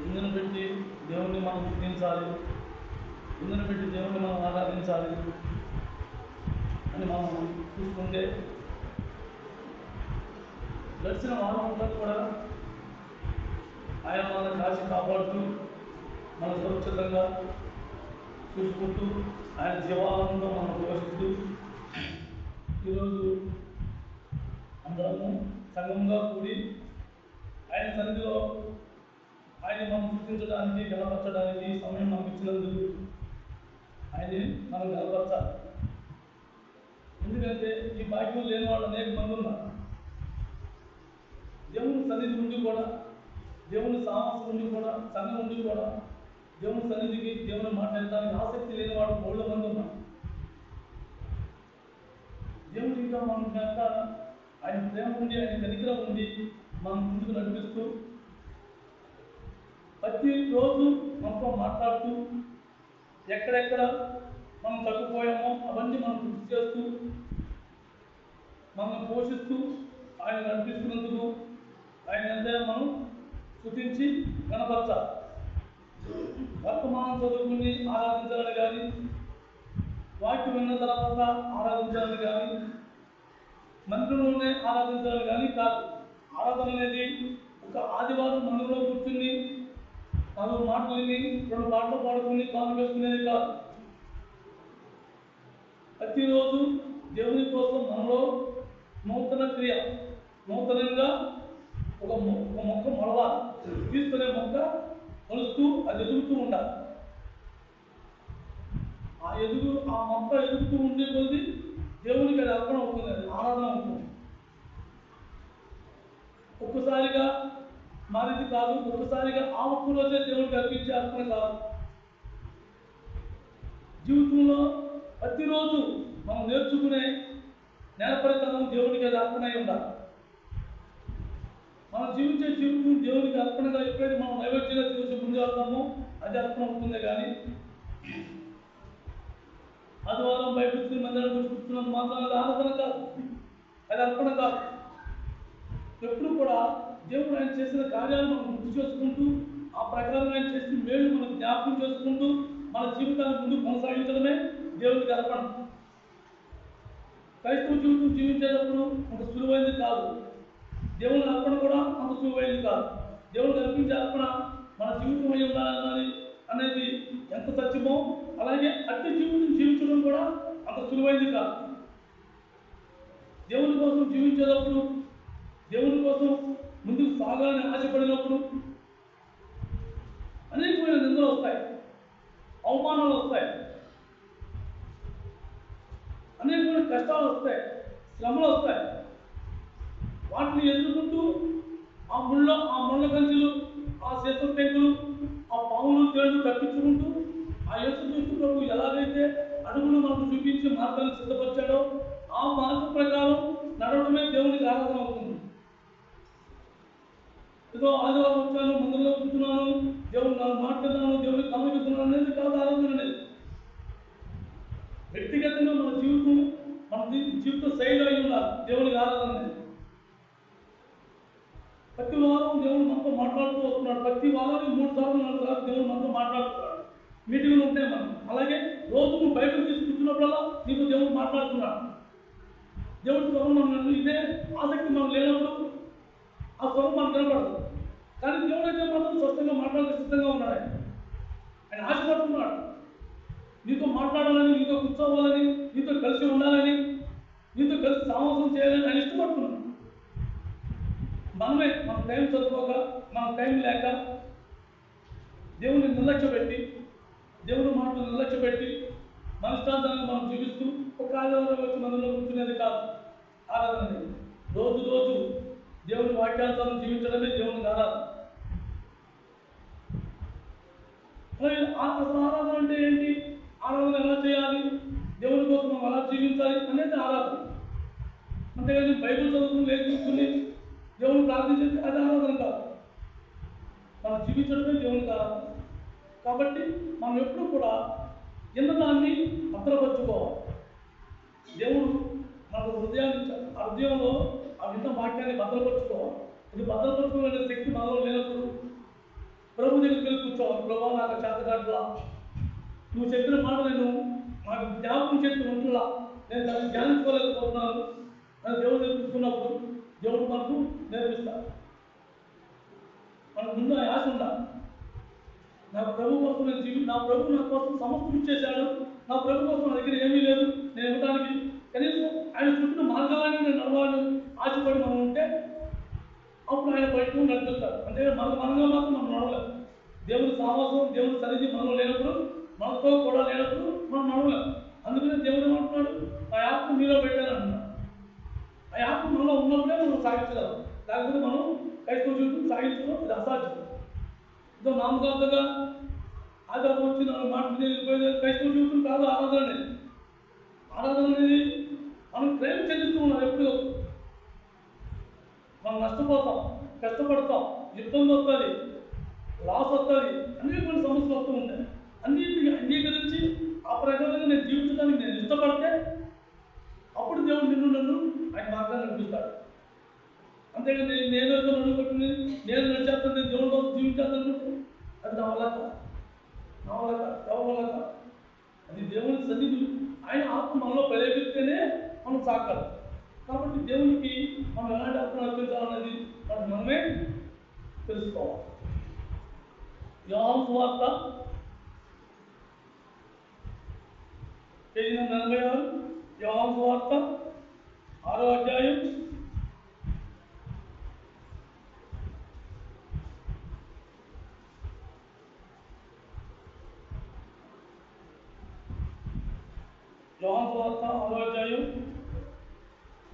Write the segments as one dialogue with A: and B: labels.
A: ఇందును పెట్టి దేవుణ్ణి మనం గుర్తించాలి, ఇందును పెట్టి దేవుణ్ణి మనం ఆరాధించాలి అని మనం చూసుకుంటే గడిచిన వారం అంతా కూడా ఆయన మన కాచి కాపాడుతూ మన సురక్షితంగా చూసుకుంటూ ఆయన జీవానందం మనం పోషిస్తూ ఈరోజు అందరము సంఘంగా కూడి ఆయన సన్నిధిలో ఆయన మనం గుర్తించడానికి గణపరచడానికి సమయం మనకు ఇచ్చినందుకు ఆయన్ని మనం గణపరచాలి. ఎందుకంటే ఈ భాగ్యం లేని వాళ్ళు అనేక మంది ఉన్నారు. దేవుని సన్నిధి ఉండి కూడా, దేవుని సాహసం ఉండి కూడా, సంఘం ఉండి కూడా దేవుని సన్నిధికి దేవుని మాట్లాడటానికి ఆసక్తి లేని వాడు 3 మంది ఉన్నారు. దేవుడు ఇంకా మనం కనుక ఆయన ప్రేమ ఉండి, ఆయన కనికరం ఉండి మనం ముందుకు నడిపిస్తూ ప్రతిరోజు మనతో మాట్లాడుతూ ఎక్కడెక్కడ మనం తగ్గిపోయామో అవన్నీ మనం గుర్తు చేస్తూ మనం పోషిస్తూ ఆయన నడిపిస్తున్నందుకు ఆయన ఎంతైనా మనం స్తుతించి కనపరచాలి. వర్తమానం చదువుకుని ఆరాధించాలని కానీ, వాక్యం విన్న తర్వాత ఆరాధించాలని కానీ, మందిరంలోనే ఆరాధించాలని కానీ కాదు. ఆరాధన అనేది ఒక ఆదివారం మందిరంలో కూర్చుని 4 మాటలు విని 2 పాటలు పాడుకుని కాలు వేసుకునేది కాదు. ప్రతిరోజు దేవుని కోసం మనలో నూతన క్రియ, నూతనంగా ఒక మొక్క మొలవాలి. తీసుకునే మొక్క మొలుస్తూ అది ఎదుగుతూ ఉండాలి. ఆ మొక్క ఎదుగుతూ ఉండే కొద్ది దేవునికి అది అర్పణ అవుతుంది, అది ఆరాధన అవుతుంది. ఒక్కసారిగా మారిది కాదు, ఒక్కసారిగా ఆ ఒక్క రోజే దేవునికి అర్పించే అర్పణ కాదు. జీవితంలో ప్రతిరోజు మనం నేర్చుకునే నేర్పరితనం దేవునికి అది అర్పణ అయి ఉండాలి. మనం జీవించే జీవితం దేవునికి అర్పణగా ఎప్పుడైతే మనం నైవేద్యంగా చూసి ముందు వెళ్తామో అది అర్పణ అవుతుంది. కానీ ఆదివారం బయట మందిరాన్ని కూర్చున్నంత మాత్రం అది ఆరాధన కాదు, అది అర్పణ కాదు. ఎప్పుడు కూడా దేవుడు ఆయన చేసిన కార్యాలు మనం గుర్తు చేసుకుంటూ, ఆ ప్రకారం ఆయన చేసిన మేలు మనం జ్ఞాపకం చేసుకుంటూ మన జీవితాన్ని ముందుకు కొనసాగించడమే దేవునికి అర్పణ. క్రైస్తవ జీవితం జీవించేటప్పుడు అంత సులువైంది కాదు. దేవుని అర్పణ కూడా అంత సులువైంది కాదు. దేవునికి అర్పించే అర్పణ మన జీవితం అయి ఉండాలి అనేది ఎంత సత్యమో, అలాగే అట్టి జీవితం జీవించడం కూడా అంత సులువైంది కాదు. దేవుని కోసం జీవించేటప్పుడు, దేవుని కోసం ముందుకు సాగాలని ఆశపడినప్పుడు అనేకమైన నిందలు వస్తాయి, అవమానాలు వస్తాయి, అనేకమైన కష్టాలు వస్తాయి, శ్రమలు వస్తాయి. వాటిని ఎదుర్కొంటూ ఆ ముళ్ళ కంచెలు, ఆ శేష పెంకులు, ఆ పాములు తేళ్లు తప్పించుకుంటూ ఆ యేసుక్రీస్తు ప్రభు ఎలాగైతే అడుగులు మనకు చూపించి మార్గాన్ని సిద్ధపరిచాడో ఆ మార్గం ప్రకారం నడవడమే దేవునికి ఆరాధన అవుతుంది. ఏదో ఆదివారం వచ్చాను, మందిరంలో కూర్చున్నాను, దేవుడు నాకు మాట్లాడుతున్నాను, దేవుడికి కమ్యూనిస్తున్నాను అనేది కాదు ఆరాధన అనేది. వ్యక్తిగతంగా మన జీవిత శైలి అయి ఉండాలి దేవునికి ఆరాధన అనేది. ప్రతి వారం దేవుడు మనతో మాట్లాడుతూ వస్తున్నాడు. ప్రతి వారానికి 3 సార్లు 4 సార్లు దేవుడు మనతో మాట్లాడుతున్నాడు. మీటింగ్లు ఉంటాయి మనం. అలాగే రోజు నువ్వు బయటకు తీసుకుంటున్నప్పుడల్లా నీకు దేవుడు మాట్లాడుతున్నాడు. దేవుడి స్వరం మనం ఇదే ఆసక్తి మనం లేనప్పుడు ఆ స్వరం మనకు కనపడదు. కానీ దేవుడు అయితే మాత్రం స్పష్టంగా మాట్లాడే సిద్ధంగా ఉన్నాడు. ఆయన ఆశపడుతున్నాడు నీతో మాట్లాడాలని, నీతో కూర్చోవాలని, నీతో కలిసి ఉండాలని, నీతో కలిసి సాహసం చేయాలని ఆయన ఇష్టపడుతున్నాడు. మనమే మన టైం చదువుకోక, మన టైం లేక దేవుని నిర్లక్ష్య పెట్టి, దేవుని మాటలు నిర్లక్ష్య పెట్టి మన ఇష్టాంతరంగా మనం జీవిస్తూ ఒక ఆదివారం వచ్చి మనలో కూర్చునేది కాదు ఆరాధన అనేది. రోజు దేవుని వాక్యానుసారం జీవించడమే దేవునికి ఆరాధన. అసలు ఆరాధన అంటే ఏంటి? ఆరాధన ఎలా చేయాలి, దేవుని కోసం మనం ఎలా జీవించాలి అనేది ఆరాధన. అంతేగాని బైబిల్ చదువుకుని లేచి కూర్చుని దేవుని ప్రార్థించేది అది ఆరాధన కాదు. మనం జీవించడమే దేవునికి ఆరాధన. కాబట్టి మనం ఎప్పుడు కూడా ఎన్నదాన్ని భద్రపరచుకోవాలి. దేవుడు మనకు హృదయంలో ఆ విన్న వాక్యాన్ని భద్రపరచుకోవాలి. ఇది భద్రపరచుకునే శక్తి మనలో లేనప్పుడు ప్రభు దగ్గరికి వెళ్ళి కూర్చోవాలి. ప్రభు నాకు చేతగాట్లా, నువ్వు చెప్పిన మాట నేను నాకు జ్ఞాపకం చేస్తూ ఉంటున్నా, నేను దాన్ని ధ్యానించుకోలేకపోతున్నాను అని దేవుడు నేర్పించుకున్నప్పుడు దేవుడు మనకు నేర్పిస్తాడు. మనకు ముందు ఆశ ఉండాలి. నా ప్రభు కోసం నేను నా ప్రభు నా కోసం సమస్తం ఇచ్చేశాడు, నా ప్రభు కోసం నా దగ్గర ఏమీ లేదు, నేను ఇవ్వడానికి కనీసం ఆయన చుట్టూ మార్గాలని నేను నడవాలని ఆశపడి మనం ఉంటే అప్పుడు ఆయన బయటకు నడిపిస్తాడు. అంటే మనంగా మాత్రం మనం నడవలేము. దేవుని సావాసం, దేవుని సన్నిధి మనలో లేనప్పుడు, మనతో కూడా లేనప్పుడు మనం నడవలేము. అందుకనే దేవుడు ఏమంటున్నాడు, ఆ యాప్ మీలో పెట్టాను అంటున్నాడు. ఆ యాప్ మనలో ఉన్నప్పుడే మనం సాగించగలం, లేకపోతే మనం క్రైస్తవ జీవితం సాగించడం అది అసాధ్యం. ఇదో నామకార్థంగా ఆధారం వచ్చి నాలుగు మాట క్రైస్తవ జీవితం కాదు ఆరాధన అనేది. ఆరాధన అనేది మనం ప్రేమ చెందుతూ ఉన్నాం. ఎప్పుడు మనం నష్టపోతాం, కష్టపడతాం, ఇబ్బంది వస్తుంది, లాస్ వస్తుంది, అన్ని కొన్ని సమస్యలు వస్తూ ఉంటాయి. అన్నింటినీ అంగీకరించి ఆ ప్రకారంగా నేను జీవించడానికి నేను ఇష్టపడితే అప్పుడు దేవుడు నన్ను ఆయన మార్గాన్ని నడిపిస్తాడు. అంతేగాని నేను నడుపుకుంటుంది, నేను నడిచేస్తాను, నేను దేవుడి కోసం జీవించాను, అది నా వల్ల కాదు, నా వల్ల కాదు, ఎవరి వల్ల కాదు. అది దేవుని సన్నిధి, ఆయన ఆత్మ మనలో ప్రేరేపిస్తేనే మనం సాగాలి. కాబట్టి దేవునికి మనం ఎలాంటి అర్థం అర్పించాలనేది మనమే తెలుసుకోవాలి. యోహాను సువార్త పేజీ 46, యోహాను సువార్త 6వ అధ్యాయం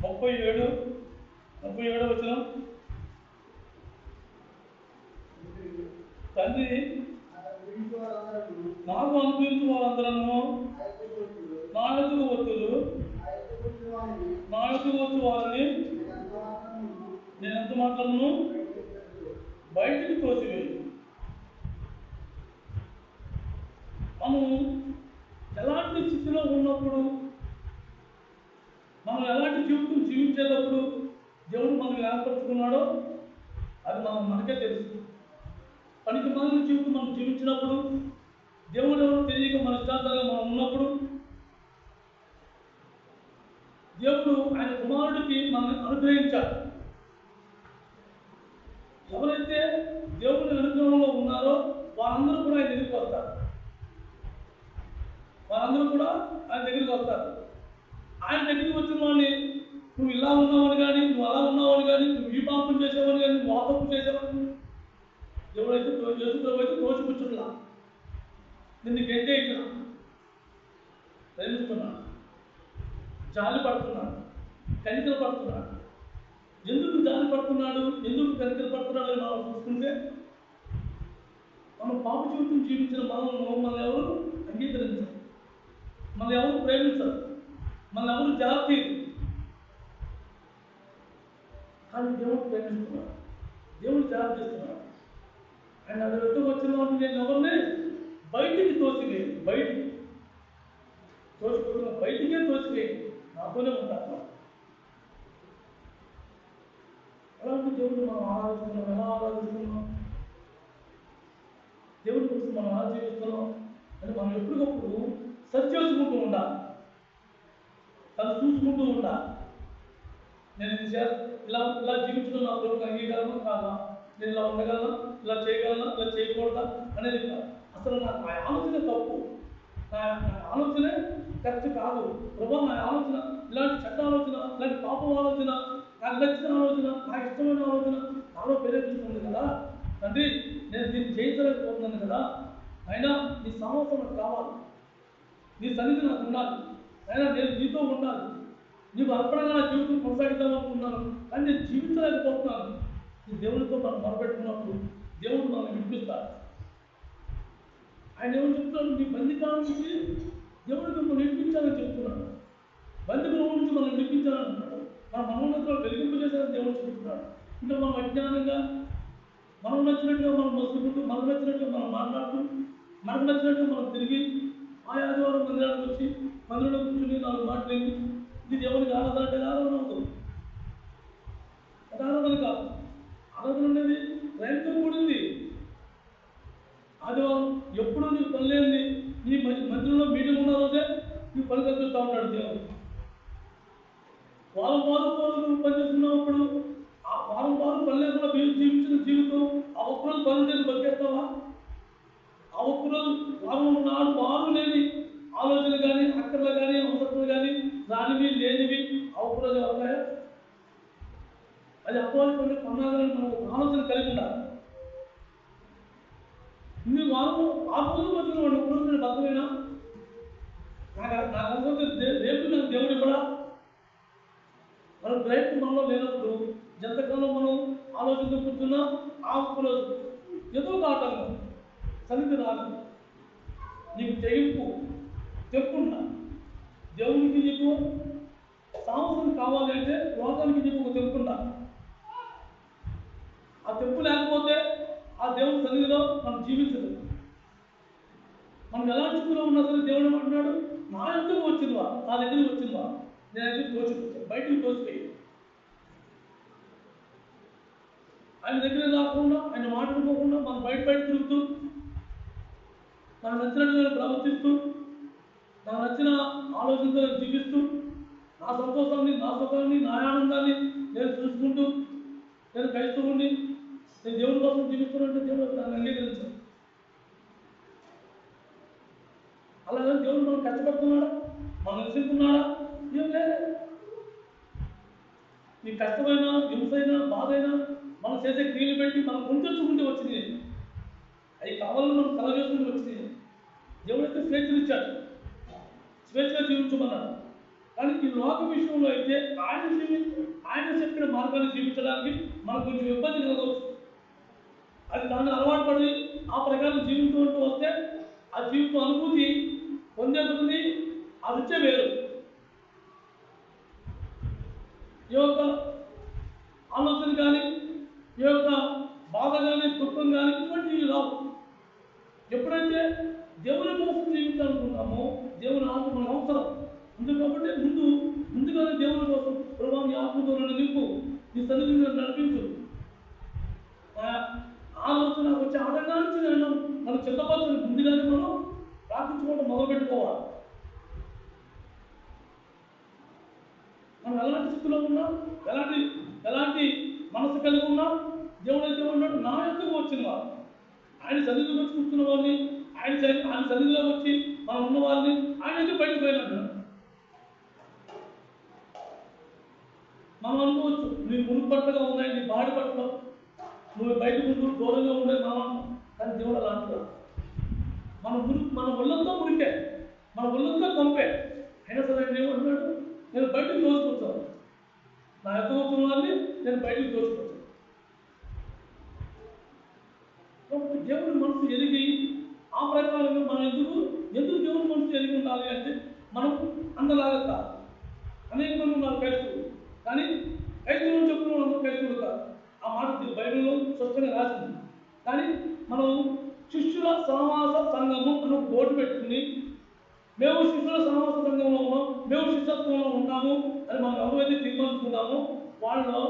A: 37వ వచనం. తండ్రి నాకు అనుగ్రహించిన వారందరూ నా ఎదుగు వత్తులు, నా ఎదుగు వచ్చు వారిని నేను ఎంత మాత్రము బయటికి తోసివేయి. మనం ఎలాంటి స్థితిలో ఉన్నప్పుడు, మనం ఎలాంటి జీవితం జీవించేటప్పుడు దేవుడు మనం ఏర్పరచుకున్నాడో అది మనకే తెలుసు. పనికి మాలిన జీవితం మనం జీవించినప్పుడు, దేవుడు ఎవరో తెలియక మన ఇష్టాంతంగా మనం ఉన్నప్పుడు, దేవుడు ఆయన కుమారుడికి మనల్ని అనుగ్రహించాడు. ఎవరైతే దేవుని అనుగ్రహంలో ఉన్నారో వారందరూ కూడా ఆయన దగ్గరికి వస్తారు. వారందరూ కూడా ఆయన దగ్గరికి వస్తారు. ఆయన దగ్గరికి వచ్చిన వాడిని నువ్వు ఇలా ఉన్నావని కానీ, నువ్వు అలా ఉన్నావని కానీ, నువ్వు ఈ పాపం చేసేవని కానీ, నువ్వు ఆ తప్పు చేసేవని ఎవరైతే యేసుప్రభు అయితే తోచిపుచ్చుట్లా, నిన్ను గెంటేట్లా, ప్రేమిస్తున్నాడు, జాలి పడుతున్నాడు, కనికలు పడుతున్నాడు. ఎందుకు జాలి పడుతున్నాడు, ఎందుకు కనికలు పడుతున్నాడు అని మనం చూసుకుంటే, మనం పాప జీవితం జీవించిన మనల్ని ఎవరు అంగీకరించరు, మనల్ని ఎవరు ప్రేమించరు, మనల్ని ఎవరు జాగ్రత్త. కానీ దేవుడు ప్రేమిస్తున్నాడు, దేవుడు జాగ్రత్త చేస్తున్నాడు. ఆయన అది వెంటనే వచ్చిన వాళ్ళు నేను ఎవరిని బయటికి తోసివేయండి, బయటికే తోసివేయండి, నాతోనే ఉంటాను. అలాంటి దేవుడు మనం ఆరాధిస్తున్నాం. ఎలా ఆరాధిస్తున్నాం? దేవుడి కోసం మనం ఎలా జీవిస్తున్నాం అని మనం ఎప్పటికప్పుడు సరి చేసుకుంటూ ఉండాలి, తను చూసుకుంటూ ఉండాలి. నేను ఇలా జీవించడం నా ప్రభుకి అంగీకారమా కాదా, నేను ఇలా ఉండగలనా, ఇలా చేయగలనా, ఇలా చేయకూడదా అనేది కాదు. అసలు నాకు నా ఆలోచన తప్పు, నా ఆలోచనే కరెక్ట్ కాదు. ప్రభు నా ఆలోచన ఇలాంటి చెడ్డ ఆలోచన, ఇలాంటి పాపం ఆలోచన, నాకు నచ్చిన ఆలోచన, నాకు ఇష్టమైన ఆలోచన నాలో ప్రేరేపిస్తుంది కదా తండ్రి, నేను దీన్ని జయించలేకపోతున్నాను కదా. అయినా నీ సామర్థ్యం నాకు కావాలి, నీ సన్నిధి నాకు ఉండాలి, అయినా నేను నీతో ఉండాలి, నీకు అర్పణంగా నా జీవితం కొనసాగిద్దామనుకుంటున్నాను, కానీ నేను జీవించలేకపోతున్నాను. ఈ దేవుడితో మనం మొరపెట్టుకున్నప్పుడు దేవుడు మనల్ని వినిపిస్తాడు. ఆయన ఎవరు చెప్తున్నాడు, నీ బందికాల నుంచి దేవుడికి మనం వినిపించాలని చెప్తున్నాడు. బందికుల నుంచి మనం వినిపించాలంటున్నాడు. మన మనోన్నతలో వెలిగింపజేశాలని దేవుడు చెప్తున్నాడు. ఇంకా మనం అజ్ఞానంగా మనం నచ్చినట్టుగా మనం మసుకుంటూ, మనకు నచ్చినట్టుగా మనం మాట్లాడుతూ, మనకు నచ్చినట్టుగా మనం తిరిగి ఆయా ఆదివారం మందిరానికి వచ్చి మందిరంలో కూర్చుని 4 మాటలు ఇది దేవునికి ఆరాధన అంటే ఆరాధన అవుతుంది. అది ఆరాధన కాదు. ఆరాధన అనేది ప్రేమతో కూడింది. చెప్తా ఉంటాడు దేవుడు. వారం పనిచేస్తున్నప్పుడు ఆ వారం పని లేకుండా మీరు జీవించిన జీవితం ఆ ఒక్కరోజు పని చేసి బతికేస్తావా? ఆ ఒక్కరోజు వారం నాడు వారు లేని ఆలోచనలు కానీ, అక్కర్లు కానీ, అవసరాలు కానీ, రానివి లేనివి ఆ ఒక్కరోజు అవుతాయా? అది అపవాది పని కొన్నాలని మనం ఒక ఆలోచన కలిగి ఉండాలి. ఇన్ని వారం ఆ రోజు బతికిన వాడు ఒక్కరోజు నేను బతకలేనా? నాకు అనుకుంటే రేపు నాకు దేవుడు కూడా మనం ప్రయత్నం మనలో లేనప్పుడు ఎంతకాలం మనం ఆలోచనతో కూర్చున్నా ఆ ఒక్కరోజు ఏదో ఒక ఆటంకం సరిగ్గా రాదు. నీకు చెప్పుకుంటా దేవునికి నీకు సాహసం కావాలి అంటే లోకానికి నీకు ఒక చెప్పుకుంటా. ఆ తెప్పు లేకపోతే ఆ దేవుని సన్నిధిలో మనం జీవించదు. మనం ఎలాంటి స్థితిలో ఉన్నా సరే దేవుడు ఏమంటున్నాడు, నా ఎందుకు వచ్చిందా, నా దగ్గరికి వచ్చిందా, నేను అయితే తోచిపోతాను, బయటికి తోచిపోయి ఆయన దగ్గర రాకుండా, ఆయన మాట్లాడుకోకుండా మనం బయట తిరుగుతూ మనకు నచ్చినట్టుగా ప్రవర్తిస్తూ నాకు నచ్చిన ఆలోచనతో జీవిస్తూ నా సంతోషాన్ని, నా సుఖాన్ని, నా ఆనందాన్ని నేను చూసుకుంటూ నేను క్రైస్తవుడిని, నేను దేవుడి కోసం జీవిస్తున్నట్టు దేవుడు దాన్ని అంగీకరించాను. అలాగే దేవుడు మనం కష్టపడుతున్నాడా, మనం నిలుస్తున్నాడా? ఏం లేదు. నీ కష్టమైనా, హింసైనా, బాధైనా మనం చేసే క్రియలు పెట్టి మనం గుంతెచ్చుకుంటే వచ్చింది. అవి కావాలని మనం కల చేసుకుంటూ వచ్చింది. దేవుడైతే స్వేచ్ఛనిచ్చాడు, స్వేచ్ఛగా జీవించమన్నాడు. కానీ ఈ లోక విషయంలో అయితే ఆయన చెప్పిన మార్గాన్ని జీవించడానికి మనకు కొంచెం ఇబ్బంది కలగవచ్చు. అది దాన్ని అలవాటు పడి ఆ ప్రకారం జీవించుకుంటూ వస్తే ఆ జీవితం అనుభూతి పొందే కొద్ది ఆ రుచే వేరు. ఈ యొక్క ఆలోచన కానీ, ఈ యొక్క బాధ కానీ, దుఃఖం కానీ ఇటువంటివి రావు. ఎప్పుడైతే దేవుని కోసం జీవించాలనుకున్నామో దేవుని ఆత్మ మనకు అవసరం. అందుకబట్టి ముందుగానే దేవుని కోసం ప్రభావ నీ ఆత్మతో నన్ను నింపు, నీ సన్నిధిని నడిపించు. ఆలోచన వచ్చే ఆటంకానికి నేను మనం చిత్తపరచని ముందుగానే మనం ప్రార్థించుకోవడం మొదలుపెట్టుకోవాలి. మనం ఎలాంటి స్థితిలో ఉన్నా, ఎలాంటి మనసు కలిగి ఉన్నా దేవుడు అయితే ఉన్నాడు, నా ఎందుకు వచ్చిన వారు ఆయన సన్నిధిలో వచ్చి కూర్చున్న వారిని, ఆయన సన్నిధిలో వచ్చి మనం ఉన్న వారిని ఆయన అయితే బయటకు పోయినట్టు మనం అనుకోవచ్చు. నీ మునుపట్టుగా ఉన్నాయి, నీ బాడి పట్ల నువ్వు బయట ముందు దూరంగా ఉండే మనం, కానీ దేవుడు అలా అంటున్నాడు. మన ఒళ్ళంతా మురికే, మన ఒళ్ళంతా కంపే, అయినా సరే ఆయన ఏమంటున్నాడు, నేను బయటకు తోసుకొచ్చాను, నా యొక్క వచ్చిన వారిని నేను బయటకు తోసుకొచ్చాను. కాబట్టి దేవుడి మనసు ఎరిగి ఆ ప్రకారంగా మనం ఎందుకు దేవుడి మనసు ఎరిగి ఉండాలి అంటే మనం అందలాగా కాదు. అనేక మంది ఉన్నారు క్రైస్తవులు, కానీ క్రైస్తవులు చెప్పుకున్న వాళ్ళు క్రైస్తవులు కాదు. ఆ మాట బైబిల్లో స్పష్టంగా రాసింది. కానీ మనం శిష్యుల సహవాస సంఘము అని బోర్డు పెట్టుకుని మేము శిష్యుల సహవాస సంఘంలో ఉన్నాం, మేము శిష్యత్వంలో ఉంటాము అని మనం ఎవరైతే తీర్మానించుకున్నామో వాళ్ళలో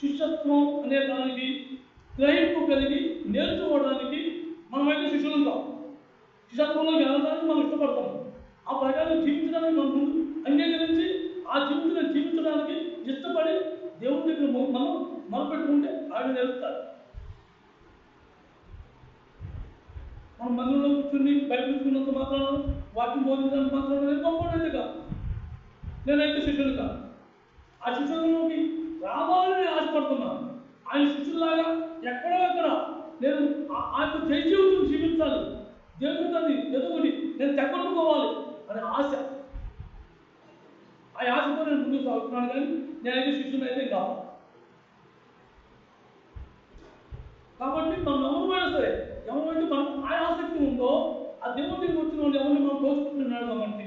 A: శిష్యత్వం అనే దానికి గ్రహింపు కలిగి నేర్చుకోవడానికి మనమైతే శిష్యులు ఉంటాం. శిష్యత్వంలోకి వెళ్ళడానికి మనం ఇష్టపడతాం. ఆ ప్రకారం జీవించడానికి మనం ముందు అంగీకరించి ఆ జీవించడానికి ఇష్టపడి దేవుడి దగ్గర మనం మొదలుపెట్టుకుంటే ఆయన నేర్పుతారు. మనం మందిరంలో కూర్చుని బయటకున్నంత మాత్రాన వాక్యం బోధించడానికి మాత్రం నేను గొప్పవాడైతే కాదు, నేనైతే శిష్యుడు కాదు. ఆ శిష్యులలోకి రావాలని ఆశపడుతున్నాను. ఆయన శిష్యులాగా ఎక్కడ నేను ఆ యొక్క జయ జీవితం జీవించాలి, దేవుడు దాన్ని ఎదుగుని నేను తగ్గొట్టుకోవాలి అనే ఆశ. ఆ ఆశతో నేను ముందుకు సాగుతున్నాను. కానీ నేనైతే శిష్యుని అయితే కావాలి. కాబట్టి మనం ఎవరైనా సరే, ఎవరైతే మనకు ఆ ఆసక్తి ఉందో ఆ దేవుడి దగ్గరికి వచ్చిన వాళ్ళు ఎవరిని మనం తోచుకుంటున్నాడు కాబట్టి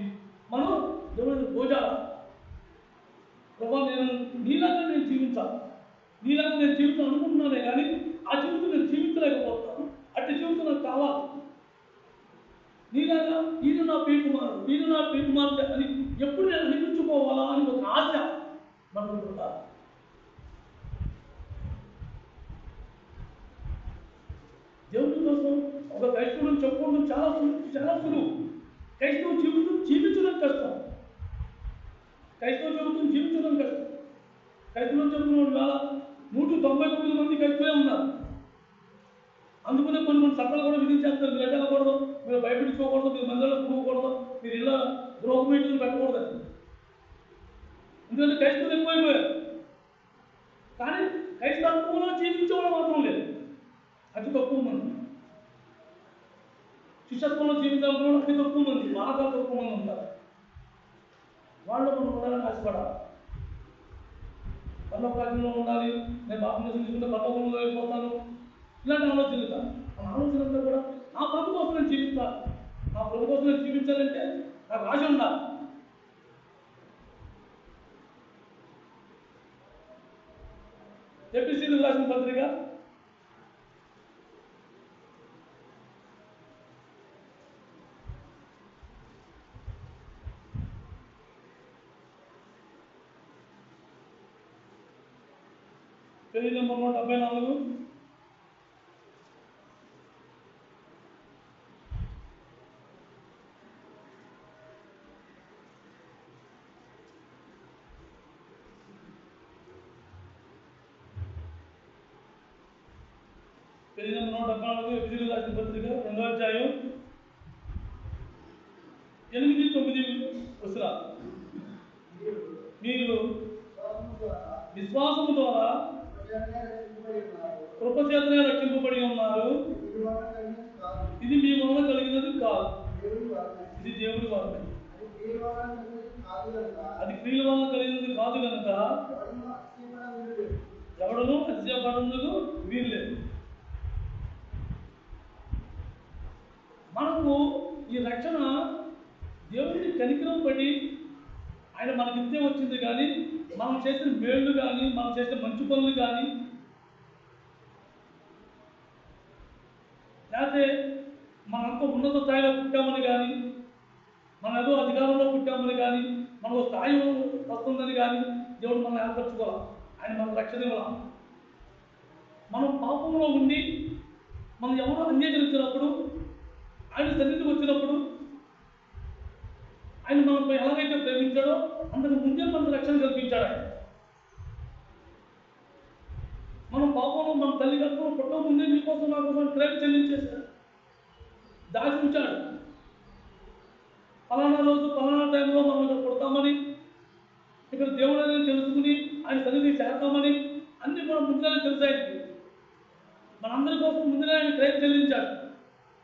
A: మనం దేవుడిని పోజాలి. ప్రభావ నీలాగా నేను జీవించాలి, నీలాగా నేను జీవితం అనుకుంటున్నానే కానీ ఆ జీవితం నేను జీవించలేకపోతున్నాను, అట్టి జీవితం నాకు కావాలి. నీలాగా ఈయన నా ప్రియకుమారుడు అని ఎప్పుడు నేను అనిపించుకోవాలా అని ఒక ఆశ మనకు ఉండాలి. దేవుడి కోసం ఒక క్రైస్తవుని చెప్పుకోవడం చాలా సులువు. క్రైస్తవ జీవితం జీవించడం కష్టం. క్రైస్తవ జీవితం జీవించడం కష్టం. క్రైస్తవులు చెబుతున్న వేళ 199 మంది క్రైస్తవులే ఉన్నారు. అందుకనే కొన్ని చట్టాలు కూడా విధించేస్తారు. మీరు వెళ్ళకూడదు, మీరు భయపెట్టుకోకూడదు, మీరు మందిరంలో పోకూడదు, మీరు ఇళ్ళ గృహ మీటింగ్లు పెట్టకూడదు. ఎందుకంటే క్రైస్తవులు ఎక్కువైపోయారు. కానీ క్రైస్తవంలో జీవించేవాళ్ళు మాత్రం లేదు, అతి తక్కువ మంది. శిష్యత్వంలో జీవించాలనుకున్న అతి తక్కువ మంది, మార్గాలు తక్కువ మంది ఉంటారు. వాళ్ళు మనం ఉండాలని ఆశపడాలి. పర్లోక రాజ్యంలో ఉండాలి, నేను బాప్తిసం తీసుకుంటే పరలోకంలో వెళ్ళిపోతాను, ఇలాంటి ఆలోచనలు కాదు. మన ఆలోచన అంతా కూడా నా ప్రభు కోసం నేను జీవిస్తాను. నా ప్రభు కోసం నేను జీవించాలంటే నాకు ఆశ ఉండాలి. ఎఫెసీయులకు రాసిన పత్రిక 174 పేజీ నెంబర్ 174 ఎఫెసీయులకు రాసిన పత్రిక 2వ అధ్యాయం 8-9 వచనాలు. మీరు విశ్వాసము ద్వారా కృపచేతనే రక్షింపబడి ఉన్నారు. ఇది మీ వలన కలిగినది కాదు, ఇది దేవుడి వలన. అది క్రియల వలన కలిగినది కాదు కనుక ఎవడను అతిశయపడేందుకు వీల్లేదు. మనకు ఈ రక్షణ దేవుడిని కనికరం పడి ఆయన మనకిస్తే వచ్చింది. కానీ మనం చేసిన మేళ్ళు కానీ, మనం చేసిన మంచి పనులు కానీ, లేకపోతే మనంత ఉన్నత స్థాయిలో పుట్టామని కానీ, మనం ఏదో అధికారంలో పుట్టామని కానీ, మనకు స్థాయి వస్తుందని కానీ దేవుడు మనం ఏర్పరచుకోవాలి. ఆయన మనకు రక్షణ ఇవ్వాలి. మనం పాపంలో ఉండి మనం ఎవరో అంగీకరించినప్పుడు, ఆయన సన్నిధికి వచ్చినప్పుడు, ఆయన మనపై ఎలాగైతే ప్రేమించాడో అందుకు ముందే మనకు రక్షణ కల్పించాడు. ఆయన మనం పాపంలో మన తల్లి గర్భంలో పుట్టక ముందే మీకోసం నా కోసం ప్రేమ చెల్లించేశాడు, దాచి ఉంచాడు. ఫలానా రోజు ఫలానా టైంలో మనం ఇక్కడ పుడతామని, ఇక్కడ దేవుడు అనేది తెలుసుకుని ఆయన సన్నిధికి చేస్తామని అన్ని మనం ముందుగానే తెలిసాయి. మనందరి కోసం ముందుగా ఆయన ప్రేమ చెల్లించాడు.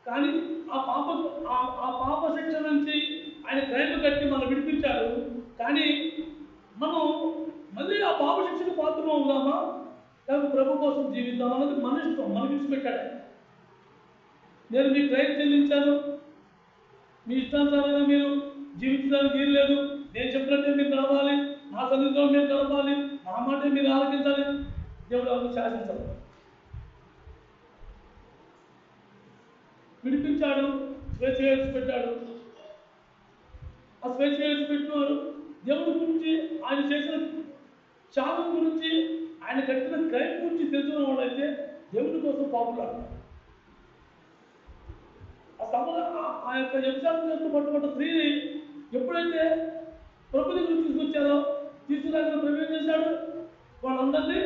A: కానీ ఆ పాప శిక్ష నుంచి ఆయన క్రైమ్ కట్టి మనం విడిపించాడు. కానీ మనం మళ్ళీ ఆ పాప శిక్షకు పాత్రలో ఉందామా, లేకపోతే ప్రభు కోసం జీవిద్దాం అన్నది మన ఇష్టం, మనకి ఇచ్చిపెట్టాడు. నేను మీ క్రైమ్ చెల్లించాను, మీ ఇష్టానుసారంగా మీరు జీవించడానికి వీలు లేదు, నేను చెప్పినట్టే మీరు నడవాలి, నా సన్నిధిలో మీరు నడవాలి, నా మాటే మీరు ఆలకించాలి. దేవుడు ఎవరు శాసించాలి. విడిపించాడు, స్వేచ్ఛ పెట్టాడు. ఆ స్వేచ్ఛ పెట్టినాడు. దేవుడి గురించి, ఆయన చేసిన త్యాగం గురించి, ఆయన కట్టిన క్రైమ్ గురించి తెలుసుకున్న వాళ్ళైతే దేవుడి కోసం పాపులాడు. ఆ యొక్క వ్యభిచారం పట్టుబడ్డ స్త్రీని ఎప్పుడైతే ప్రభు దగ్గర తీసుకొచ్చారో, తీసుకురాక ప్రభు ఏం చేశాడు, వాళ్ళందరినీ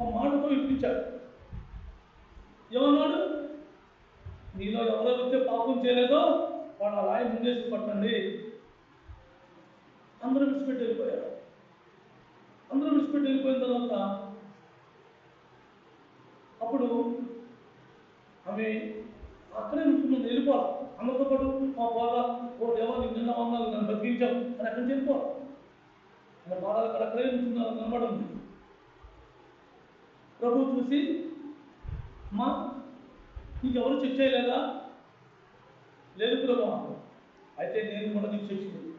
A: ఒక మాటతో ఇప్పించాడు. ఏమన్నాడు, నీలో ఎవరైతే పాపం చేయలేదో వాళ్ళ రాయి ముందేసి పట్టండి. అందరూ విడిచిపెట్టి వెళ్ళిపోయారు. అందరూ విడిచిపెట్టి వెళ్ళిపోయిన తర్వాత అప్పుడు ఆమె అక్కడే ఉంటున్నాను, వెళ్ళిపోవాలి. అందరితో పాటు మా బాగా ఓ దేవా నీకు నిన్న వందలు నన్ను బతికించావు అని అక్కడి నుంచి వెళ్ళిపోవాలి. మన బాధలు అక్కడే ఉంటున్నారు కనబడం. ప్రభు చూసి, అమ్మా నీకెవరు చెక్ చేయలేదా? లేదు ప్రభు. అయితే నేను కూడా నీకు చెక్ చేయలేదు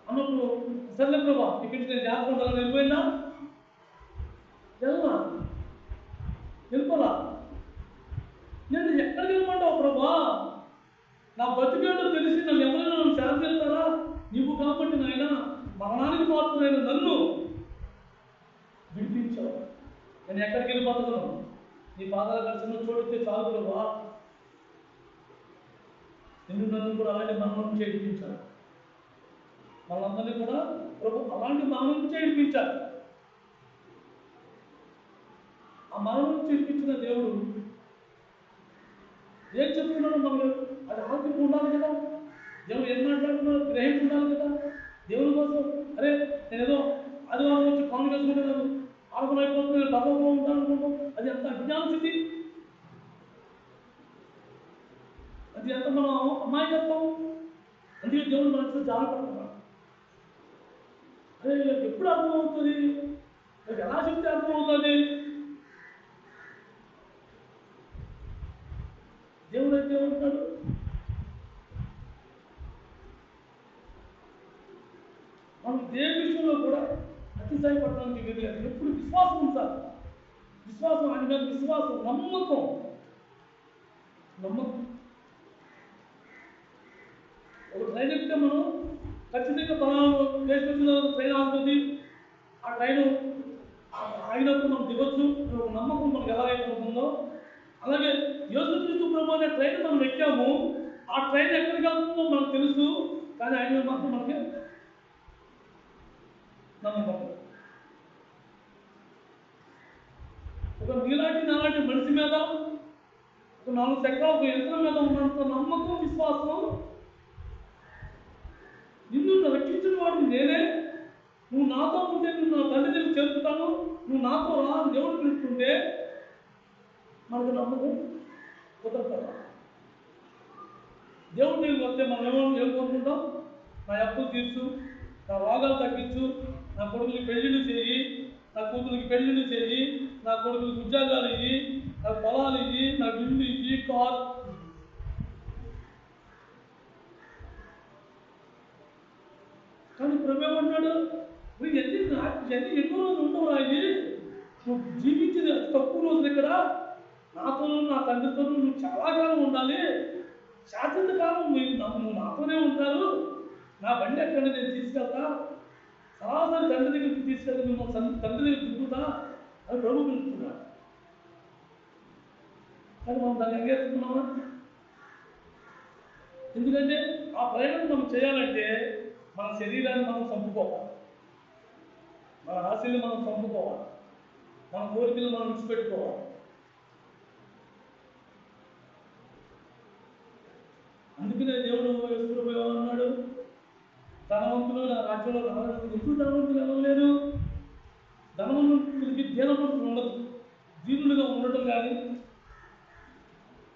A: అన్నప్పుడు, సర్లే ప్రభా ఇక్కడి నుంచి నేను జాగ్రత్త ఉండాలని వెళ్ళిపోయిందా? వెళ్ళిపోరా. నేను ఎక్కడికి వెళ్ళమంటావు ప్రభా? నా బతికేటో తెలిసి నన్ను ఎవరైనా నన్ను శాంతి చేస్తారా? నీవు కాబట్టి నాయన మరణానికి పాత్రమైన నన్ను విడిపించావు. నేను ఎక్కడికి వెళ్ళిపోతున్నాను? నీ పాదాల దర్శనం చూడితే చాలు ప్రభా. నిన్ను నన్ను కూడా అలాంటి మరణం చేయించాడు. మనందరినీ కూడా ప్రభు అలాంటి మరణం నుంచి ఇడిపించారు. ఆ మరణం నుంచి ఇడిపించిన దేవుడు ఏం చెప్తున్నాడో మనకు అది ఆలోచన ఉండాలి కదా. దేవుడు ఏం మాట్లాడుతున్నాడో గ్రహింపు ఉండాలి కదా. దేవుని కోసం అరే నేనేదో ఆదివారం వచ్చి కాను వేసుకుంటున్నాను, ఆరోపణ అయిపోతుంది, నేను పర్వంలో ఉంటాను అనుకుంటాం. అది ఎంత అజ్ఞాన స్థితి, అది ఎంత మనం అమాయకత్వం. అందుకే దేవుడు మనసు జాగ్రత్తపడుతున్నాడు. అదే ఎప్పుడు అర్థమవుతుంది, ఎలా చెప్తే అర్థమవుతుంది. దేవుడు అయితే ఏమంటాడు, మనం దేని విషయంలో కూడా అతిశయపడడానికి వీలు. ఎప్పుడు విశ్వాసం ఉంచాలి. విశ్వాసం ఆయన మీద విశ్వాసం, నమ్మకం. ఒక ట్రైన్ ఎక్కితే మనం ఖచ్చితంగా ట్రైన్ ఆగుతుంది, ఆ ట్రైన్ ఆగినప్పుడు మనం దిగొచ్చు, నమ్మకం మనకు ఎలా అయితే ఉంటుందో అలాగే యేసుక్రీస్తు ప్రభు అనే ట్రైన్ మనం ఎక్కాము. ఆ ట్రైన్ ఎక్కడికి వెళ్తుందో మనకు తెలుసు, కానీ ఆయన మాత్రం మనకి నమ్మకం. ఒక నీలాంటి నాలాంటి మనిషి మీద, ఒక 4 చక్రాల ఒక యంత్రం మీద ఉన్నంత నమ్మకం, విశ్వాసం. నిన్ను రక్షించిన వాడు నేనే, నువ్వు నాతో ఉంటే నేను నా తండ్రి దగ్గర చేరుతాను, నువ్వు నాతో రా అని దేవుడు పిలుస్తుంటే మనకు నమ్మకం కుదరదు. దేవుడు నీకు వస్తే మనం ఏం కోరుకుంటాం, నా అప్పులు తీర్చు, నా రోగాలు తగ్గించు, నా కొడుకులకి పెళ్లిళ్ళు చేయి, నా కూతురికి పెళ్లిళ్ళు చేయి, నా కొడుకులకి ఉద్యోగాలు ఇయ్యి, నా పొలాలు ఇయ్యి, నా ఇల్లు ఇయ్యి, కారు. కానీ ప్రభు ఏమన్నాడు, నువ్వు ఎన్ని ఎన్నో రోజులు ఉండవు రాయి, నువ్వు జీవించేది అతి తక్కువ రోజులు ఇక్కడ, నాతోనూ నా తండ్రితోనూ నువ్వు చాలా కాలం ఉండాలి, శాశ్వత కాలం నువ్వు నాతోనే ఉంటారు, నా బండి ఎక్కడ నేను తీసుకెళ్తా, సరాసరి తండ్రి దగ్గరికి తీసుకెళ్ళి నువ్వు తండ్రి దగ్గర దిగుతా అని ప్రభు పిలుస్తున్నాడు. కానీ మనం దాన్ని అంగీకరిస్తున్నామా? ఎందుకంటే ఆ ప్రయాణం మనం చేయాలంటే మన శరీరాన్ని మనం చంపుకోవాలి, మన ఆశల్ని మనం చంపుకోవాలి, మన కోరికలు మనం విడిచిపెట్టుకోవాలి. అందుకనే దేవుడు యేసు ఏమన్నాడు, ధనవంతులు నా రాజ్యంలో రాలేదు. ఎందుకు ధనవంతులు వెళ్ళలేరు? ధనవంతులకి దీనవంతులు ఉండదు. దీనులుగా ఉండటం కానీ,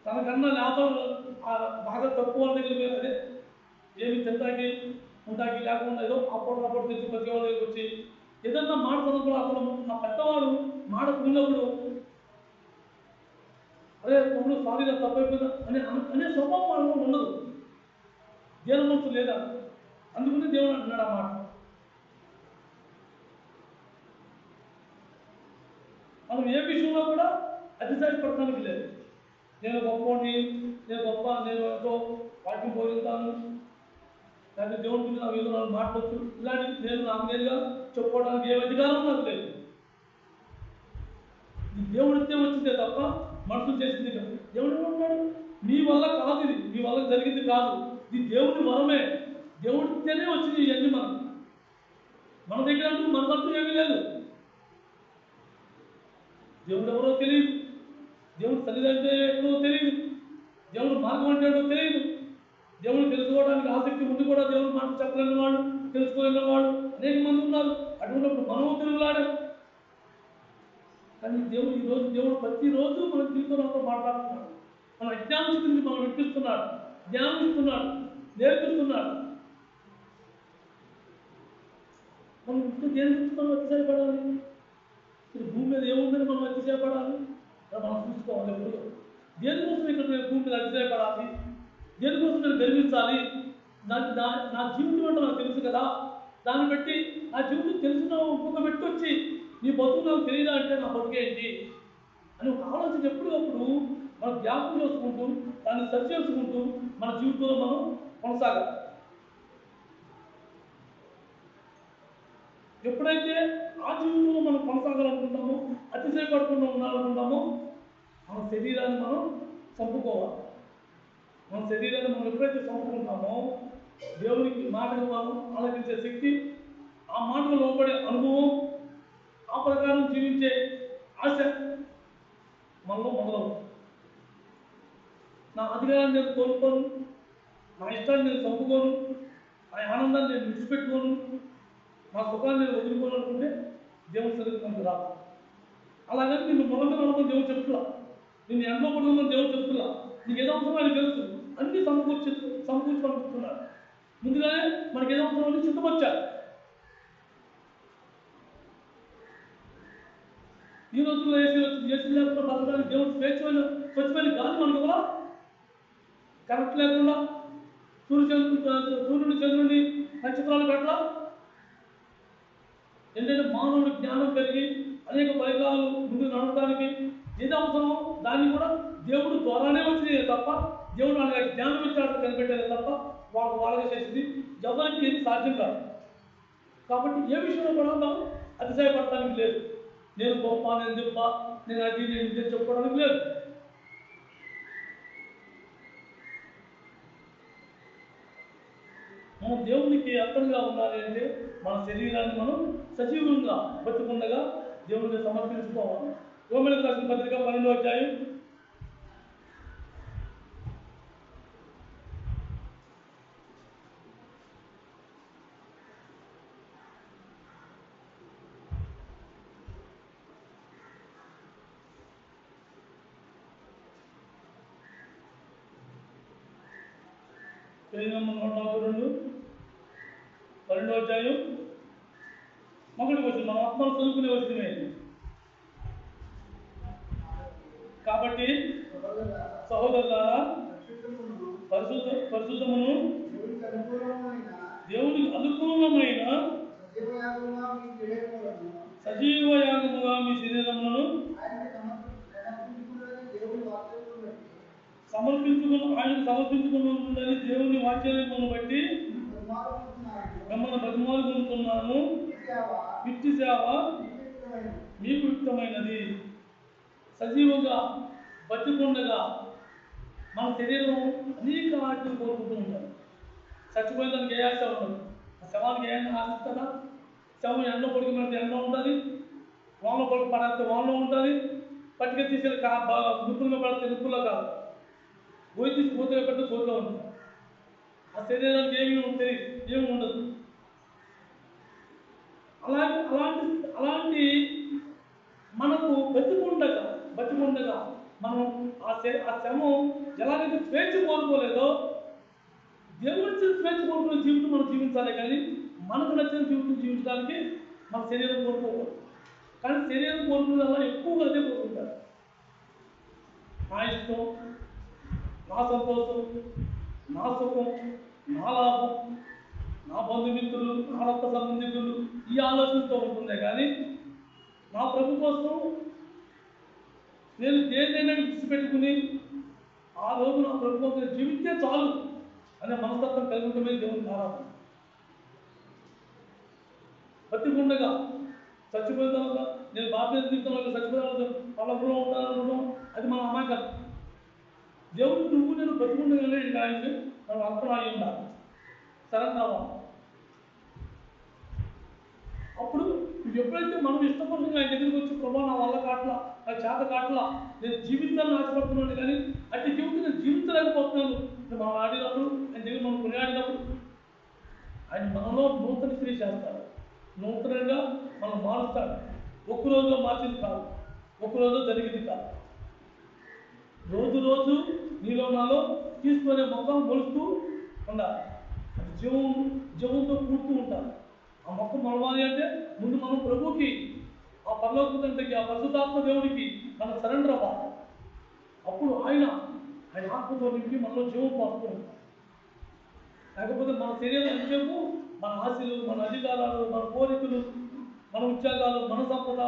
A: తనకన్నా లాభం బాగా తక్కువ దగ్గర అదే ఏమి తింటాకి ఉంటాకి లేకుండా ఏదో అప్పుడు తెచ్చి ప్రతి వాళ్ళ దగ్గరికి వచ్చి ఏదన్నా మాట తనప్పుడు అతను ఆ పెద్దవాడు మాట కున్నప్పుడు అదే తమ్ముడు సారీగా తప్పైపోయిందా అనే స్వభావం వాళ్ళలో ఉండదు, దీనవంతులు లేదా. అందుకని దేవుడు అంటున్నాడు ఆ మాట. మనం ఏ విషయంలో కూడా అతిశయపడటానికి లేదు. నేను గొప్పని, నేను ఎంతో వాక్యం పోగలుగుతాను, లేకపోతే దేవుడి మీద నాకు ఏదో నాకు మాట్లాడచ్చు, ఇలాంటి నేను నాకు నేరుగా చెప్పుకోవడానికి ఏ అధికారం నాకు లేదు. ఇది దేవుడితే వచ్చిందే తప్ప మనుషులు చేసింది కాదు. దేవుడు ఏమంటున్నాడు, మీ వల్ల కాదు, ఇది మీ వల్ల జరిగింది కాదు, ఇది దేవుడి వరమే, దేవుడితేనే వచ్చింది ఇవన్నీ. మన దగ్గర అంటూ మనకంటూ ఏమీ లేదు. దేవుడు ఎవరో తెలియదు, దేవుడు తల్లిదండ్రులు ఎక్కడో తెలియదు, దేవుడు మార్గం అంటే ఏంటో తెలియదు. దేవుడు తెలుసుకోవడానికి ఆసక్తి ఉండి కూడా దేవుడు మాట చెప్పలేని వాడు, తెలుసుకోలేని వాడు అనేక మంది ఉన్నారు. అటువంటిప్పుడు మనము తిరుగులాడాం. కానీ దేవుడు ఈరోజు ప్రతిరోజు మన జీవితంలో మాట్లాడుతున్నాడు. మన అజ్ఞాన స్థితిని మనం వినిపిస్తున్నాడు, జ్ఞానం ఇస్తున్నాడు, నేర్పిస్తున్నాడు. మనం ఇంట్లో దేని గురించి మనం అతిశయపడాలి? ఇప్పుడు భూమి మీద ఏముందని మనం అతిశయపడాలి? మనం చూసుకోవాలి. ఎప్పుడు దేనికోసం ఇక్కడ నేను భూమి మీద అతిశయపడాలి, దేనికోసం నేను గర్వించాలి? నా జీవితం అంటే నాకు తెలుసు కదా, దాన్ని బట్టి నా జీవితం తెలిసిన ఇంకొక వ్యక్తి వచ్చి నీ బతుకు నాకు తెలియదా అంటే నా బతుకేంటి అని ఒక ఆలోచన ఎప్పుడప్పుడు మనం జ్ఞాపకం చేసుకుంటూ దాన్ని సరి చేసుకుంటూ మన జీవితంలో మనం కొనసాగాలి. ఎప్పుడైతే ఆ జీవితంలో మనం కొనసాగాలనుకుంటామో, అతిశయపడకుండా ఉండాలనుకుంటామో, మన శరీరాన్ని మనం చంపుకోవాలి. మన శరీరాన్ని మనం ఎప్పుడైతే చంపుకుంటామో దేవునికి మాటకు మనం ఆలకించే శక్తి, ఆ మాటకు లోపడే అనుభవం, ఆ ప్రకారం జీవించే ఆశ మనలో మొదలవుతుంది. నా అధికారాన్ని నేను కోరుకోను, నా ఇష్టాన్ని నేను చంపుకోను, నా ఆనందాన్ని నేను విడిచిపెట్టుకోను, నా సుఖాన్ని నేను వదులుకోను అనుకుంటే దేవుని సన్నిధికి మనకు రాదు. అలాగని నిన్ను మొదలు నమ్మకం దేవుడు చెప్తున్నా, నిన్ను ఎండలో పడుతుందని దేవుడు చెప్తున్నా, నీకు ఏదో అవసరం అని తెలుసు, అన్ని సమకూర్చి పంపిస్తున్నాడు. ముందుగానే మనకి ఏదో అవసరం అని సిద్ధపరిచాడు. ఈ రోజుల్లో ఏసీ లేకుండా బతకడానికి దేవుడు స్వచ్ఛమైన గాలి మనకు కూడా, కరెంట్ లేకుండా సూర్యుడు చంద్రుడిని నక్షత్రాలు పెట్టలా. ఏంటంటే మానవుడి జ్ఞానం పెరిగి అనేక పరికరాలు ముందుకు నడవడానికి ఏది అవసరమో దాన్ని కూడా దేవుడు ద్వారానే వచ్చినాయి తప్ప, దేవుడు వాళ్ళకి జ్ఞానం ఇచ్చాడు కనిపెట్టేది తప్ప వాళ్ళకి చేసింది ఎవరికి ఏది సాధ్యం కాదు. కాబట్టి ఏ విషయంలో కూడా మనం అతిశయపడటానికి లేదు. నేను గొప్ప, నేను దెబ్బ, నేను అది నేను ఇది చెప్పుకోవడానికి లేదు. మనం దేవునికి అర్థంగా ఉండాలి అంటే మన శరీరాన్ని మనం సజీవంగా బతుకుండగా దేవునికి సమర్పించుకోవాలి. రోమీయులకు రాసిన పత్రిక 12వ అధ్యాయం 12వ అధ్యాయం 1వ వచనం, మన ఆత్మను చదువుకునే వచనమే. కాబట్టి సహోదరులారా, పరిశుద్ధమును దేవునికి అనుకూలమైన సజీవ యాగముగా మీ శరీరములను ఆయన సమర్పించుకుని దేవుని వాక్యాలను బట్టి మిమ్మల్ని బతిమాలుకుంటున్నాను. విట్టి సేవ మీకు యుక్తమైనది. సజీవంగా బతికుండగా మన శరీరం అనేక వాటిని కోరుకుంటూ ఉంటారు. చచ్చిపోయిన దానికి ఏ ఆశ ఉండదు. ఆ శవానికి ఏ ఆశిస్తుందా? శవం ఎండలో పడికి పెడితే ఎండలో ఉంటుంది, వానలో పడికి పడితే వానలో ఉంటుంది, పట్టుక తీసేది నిప్పులుగా పడితే నిప్పుల్లో కాదు, గోయి తీసి కోతగా పెడితే కోతగా ఉంటుంది. ఆ శరీరానికి ఏమి ఉండదు. అలాంటి మనకు బతికుండగా మనం ఆ శవం ఎలాగైతే స్వేచ్ఛ కోరుకోలేదో, దేవుడి స్వేచ్ఛ కోరుకునే జీవితం మనం జీవించాలి. కానీ మనకు నచ్చిన జీవితం జీవించడానికి మన శరీరం కోరుకోకూడదు. కానీ శరీరం కోరుకునే వల్ల ఎక్కువగా అదే కోరుకుంటారు. నా ఇష్టం, నా సంతోషం, నా సుఖం, నా లాభం, నా బంధుమిత్రులు, నా రక్త సంబంధికులు, ఈ ఆలోచనతో ఉంటుందే కానీ నా ప్రభు కోసం నేను దేన్నైనా విడిచిపెట్టుకుని ఆ రోజు నా ప్రభు కోసం జీవిస్తే చాలు అనే మనస్తత్వం కలిగి ఉండమే దేవుని ఆరాధన. బతికుండగా చచ్చిపోయిన తర్వాత నేను బాధ్యత జీవితంలో చచ్చిపోయిన వాళ్ళలో ఉంటాననుకుంటాం, అది మన అమాయకం. దేవుడు నువ్వు నేను బతికుండగానే ఆయనకి మనం అర్థం అయి ఉండాలి, సరెండర్ అవ్వాలి. అప్పుడు ఎప్పుడైతే మనం ఇష్టపడుతుంది ఆయన దగ్గరికి వచ్చి ప్రభావ నా వల్ల కాట్లా, నా చేత కాట్లా, నేను జీవితాన్ని ఆశపడుతున్నాను కానీ అట్టి జీవితం నేను జీవించలేకపోతున్నాను మనం ఆడినప్పుడు, ఆయన దగ్గర మనం కొనియాడినప్పుడు ఆయన మనలో నూతన క్రియ చేస్తాడు. నూతనంగా మనం మారుస్తాడు. ఒక్కరోజులో మార్చింది కాదు, ఒక్కరోజు జరిగింది కాదు. రోజు నీలో నాలో తీసుకునే మొక్క మొలుస్తూ ఉండాలి. అది జీవంతో కూడుతూ ఉంటారు. ఆ మొక్క మొలవాలి అంటే ముందు మనం ప్రభువుకి, ఆ పరలోక తండ్రికి, ఆ పరిశుద్ధాత్మ దేవుడికి మనం సరెండర్ అవ్వాలి. అప్పుడు ఆయన ఆత్మతో నింపి మనలో జీవం పోస్తూ ఉంటాం. లేకపోతే మన శరీరం ఎంతసేపు మన ఆశలు, మన అధికారాలు, మన కోరికలు, మన ఉద్యోగాలు, మన సంపద,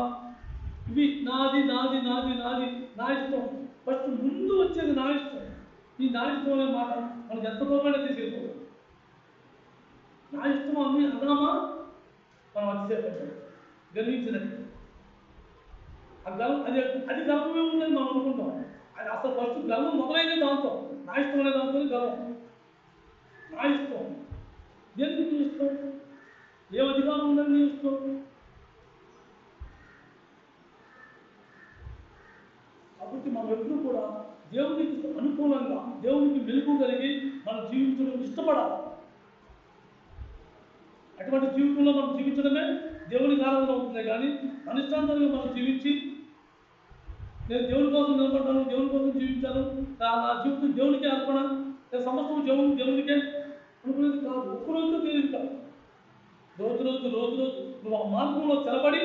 A: ఇవి నాది నాది నాది నాది నా ఇష్టం. ఫస్ట్ ముందు వచ్చేది నా ఇష్టం. ఈ నా ఇష్టం అనే మాట మనకు ఎంత దూరమైనా తీసుకెళ్ళిపోదు. నా ఇష్టం అన్ని అన్నామా మనం అతిశయపడ్డాం, గర్వించినట్టు. అది గర్వమే ఉందని మనం అనుకుంటాం. అది అసలు ఫస్ట్ గర్వం మొదలైందే దాంతో, నా ఇష్టం అనే దాంతో గర్వం. నా ఇష్టం దేనికి నీ ఇష్టం? ఏ అధికారం ఉందని నీ ఇష్టం? కాబట్టి మనం ఎప్పుడూ కూడా దేవునికి అనుకూలంగా, దేవునికి మెలుగు కలిగి మనం జీవించడం ఇష్టపడాలి. అటువంటి జీవితంలో మనం జీవించడమే దేవునికి ఆరాధన అవుతుంది. కానీ అనిష్టాంతంగా మనం జీవించి నేను దేవుని కోసం నిలబడ్డాను, దేవుని కోసం జీవించాను, నా జీవితం దేవునికే అర్పణ, నేను సమస్తం దేవునికే అనుకునేది కాదు. ఒక్కరోజు తెలియదు కాదు. రోజు నువ్వు ఆ మార్గంలో స్థిరపడి